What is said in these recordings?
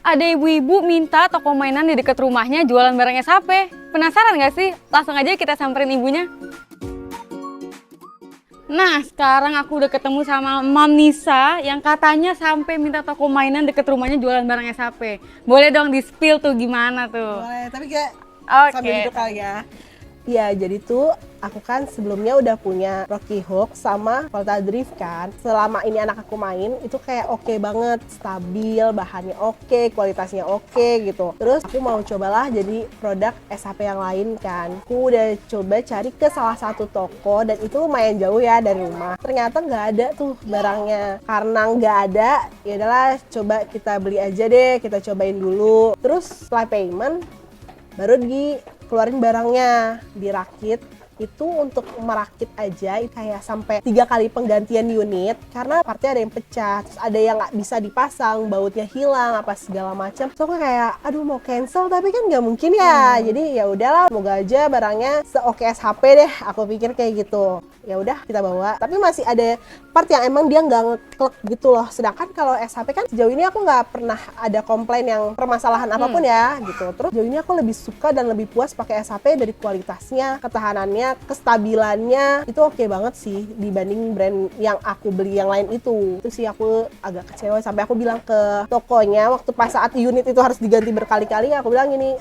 ada ibu-ibu minta toko mainan di dekat rumahnya jualan barang SHP. Penasaran nggak sih? Langsung aja kita samperin ibunya. Nah, sekarang aku udah ketemu sama Mam Nisa yang katanya sampai minta toko mainan deket rumahnya jualan barang SHP. Boleh dong di-spill tuh gimana tuh? Boleh, tapi kayak sambil Oke. duduk kali ya. Ya, jadi tuh aku kan sebelumnya udah punya Rocky Hook sama Volta Drift kan. Selama ini anak aku main itu kayak oke banget, stabil, bahannya oke, kualitasnya oke gitu. Terus aku mau cobalah jadi produk SHP yang lain kan. Aku udah coba cari ke salah satu toko dan itu lumayan jauh ya dari rumah. Ternyata nggak ada tuh barangnya. Karena nggak ada, ya udahlah coba kita beli aja deh, kita cobain dulu. Terus setelah payment baru dikeluarin barangnya, dirakit. Itu untuk merakit aja kayak sampai 3 kali penggantian unit karena partnya ada yang pecah, terus ada yang nggak bisa dipasang, bautnya hilang apa segala macam. So aku kayak aduh mau cancel tapi kan nggak mungkin ya. Jadi ya udahlah, semoga aja barangnya se-oke SHP deh, aku pikir kayak gitu. Ya udah kita bawa, tapi masih ada part yang emang dia nggak ngeklek gitu loh. Sedangkan kalau SHP kan sejauh ini aku nggak pernah ada komplain yang permasalahan apapun ya gitu. Terus sejauh ini aku lebih suka dan lebih puas pakai SHP dari kualitasnya, ketahanannya, kestabilannya itu oke banget sih dibanding brand yang aku beli yang lain itu. Itu sih aku agak kecewa sampai aku bilang ke tokonya waktu pas saat unit itu harus diganti berkali-kali, aku bilang gini,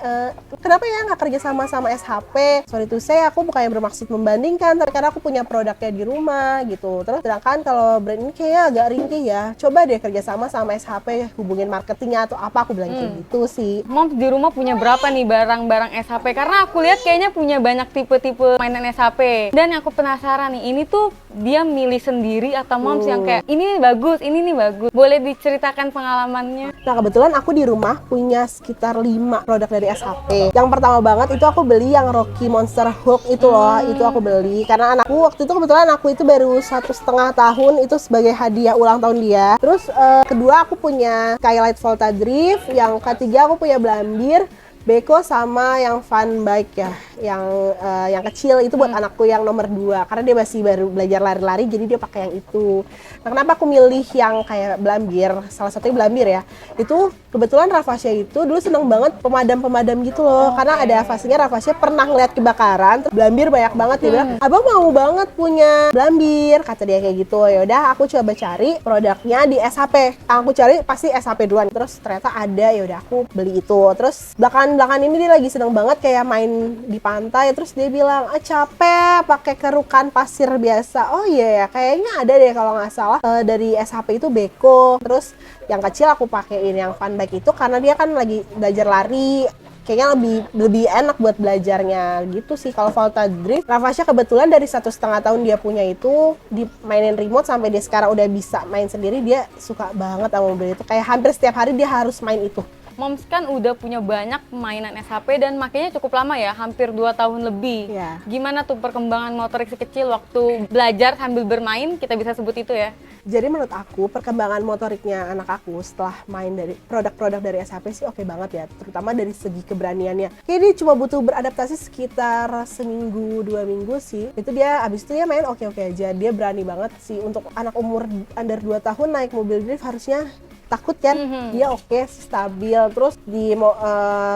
kenapa ya nggak kerja sama SHP? Sorry to say, aku bukannya bermaksud membandingkan, tapi karena aku punya produknya di rumah gitu. Terus sedangkan kalau brand ini kayaknya agak ringkih ya, coba deh kerja sama SHP, hubungin marketingnya atau apa, aku bilang kayak gitu sih. Moms di rumah punya berapa nih barang-barang SHP? Karena aku lihat kayaknya punya banyak tipe-tipe mainan SHP. Dan aku penasaran nih, ini tuh dia milih sendiri atau Moms yang kayak ini nih bagus, ini nih bagus. Boleh diceritakan pengalamannya? Nah kebetulan aku di rumah punya sekitar 5 produk dari SHP. Yang pertama banget itu aku beli yang Rocky Monster Hook itu loh, itu aku beli karena anakku waktu itu kebetulan aku itu baru 1,5 tahun itu sebagai hadiah ulang tahun dia. Terus kedua aku punya Skylight Volta Drift, yang ketiga aku punya Blambir, Beko sama yang fun bike ya, yang kecil itu buat anakku yang nomor 2 karena dia masih baru belajar lari-lari jadi dia pakai yang itu. Nah kenapa aku milih yang kayak Blambir, salah satunya Blambir ya, itu kebetulan Ravasya itu dulu seneng banget pemadam-pemadam gitu loh, karena ada Ravasya pernah ngeliat kebakaran, terus Blambir banyak banget, dia bilang abang mau banget punya Blambir, kata dia kayak gitu. Ya udah aku coba cari produknya di SHP, aku cari pasti SHP duluan, terus ternyata ada, ya udah aku beli itu. Terus belakangan ini dia lagi seneng banget kayak main di pantai, terus dia bilang capek pakai kerukan pasir biasa. Oh iya ya, kayaknya ada deh kalau nggak salah dari SHP itu Beko. Terus yang kecil aku pakein yang fun bike itu karena dia kan lagi belajar lari, kayaknya lebih enak buat belajarnya gitu sih. Kalau Volta Drift, Ravasya kebetulan dari 1,5 tahun dia punya itu dimainin remote sampai dia sekarang udah bisa main sendiri. Dia suka banget sama mobil itu, kayak hampir setiap hari dia harus main itu. Moms kan udah punya banyak mainan SHP dan makanya cukup lama ya, hampir 2 tahun lebih. Iya. Gimana tuh perkembangan motorik si kecil waktu belajar sambil bermain, kita bisa sebut itu ya? Jadi menurut aku perkembangan motoriknya anak aku setelah main dari produk-produk dari SHP sih oke banget ya, terutama dari segi keberaniannya. Kayak dia cuma butuh beradaptasi sekitar seminggu 2 minggu sih. Itu dia abis itu dia main oke-oke aja. Dia berani banget sih untuk anak umur under 2 tahun naik mobil drift, harusnya takut kan, dia oke, stabil. Terus di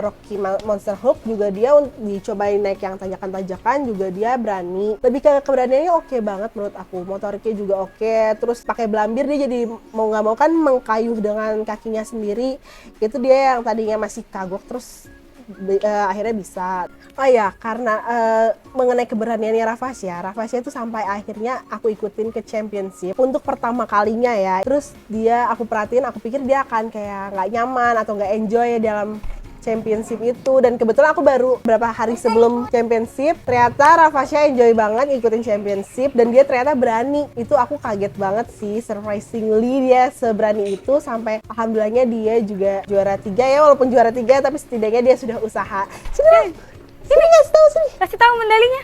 Rocky Monster Hook juga dia dicobain naik yang tanjakan-tanjakan juga dia berani. Lebih ke keberaniannya oke banget menurut aku, motoriknya juga oke. Terus pakai Blambir dia jadi mau nggak mau kan mengkayuh dengan kakinya sendiri. Itu dia yang tadinya masih kagok terus akhirnya bisa. Oh ya, karena mengenai keberaniannya Ravasya itu sampai akhirnya aku ikutin ke championship untuk pertama kalinya ya. Terus aku perhatiin, aku pikir dia akan kayak nggak nyaman atau nggak enjoy dalam championship itu, dan kebetulan aku baru beberapa hari sebelum championship ternyata Ravasya enjoy banget ikutin championship dan dia ternyata berani. Itu aku kaget banget sih, surprisingly dia seberani itu sampai alhamdulillahnya dia juga juara 3 ya, walaupun juara 3 tapi setidaknya dia sudah usaha. Sini kasih tahu medalinya.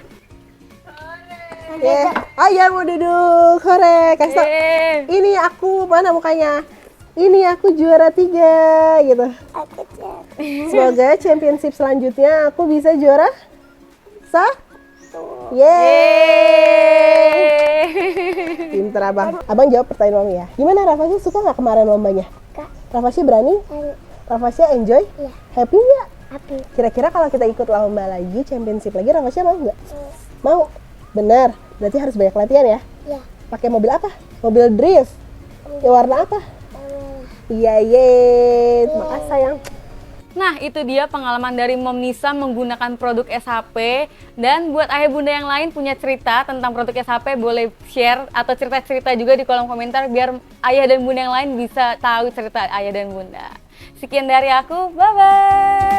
Ayah mau duduk, hore, kasih tahu. Ini aku, mana mukanya? Ini aku juara 3 gitu. Semoga championship selanjutnya aku bisa juara 1. Yeay. Pinter abang. Abang jawab pertanyaan Mami ya. Gimana Ravasya, suka nggak kemarin lombanya? Ravasya berani? Rafasya enjoy? Iya. Happy nggak? Happy. Kira-kira kalau kita ikut lomba lagi, championship lagi, Rafasya mau nggak? Mau? Benar. Berarti harus banyak latihan ya? Iya. Pakai mobil apa? Mobil drift. Ya warna apa? Iya, makasih sayang. Nah, itu dia pengalaman dari Mom Nisa menggunakan produk SHP. Dan buat ayah bunda yang lain punya cerita tentang produk SHP, boleh share atau cerita-cerita juga di kolom komentar biar ayah dan bunda yang lain bisa tahu cerita ayah dan bunda. Sekian dari aku, bye-bye!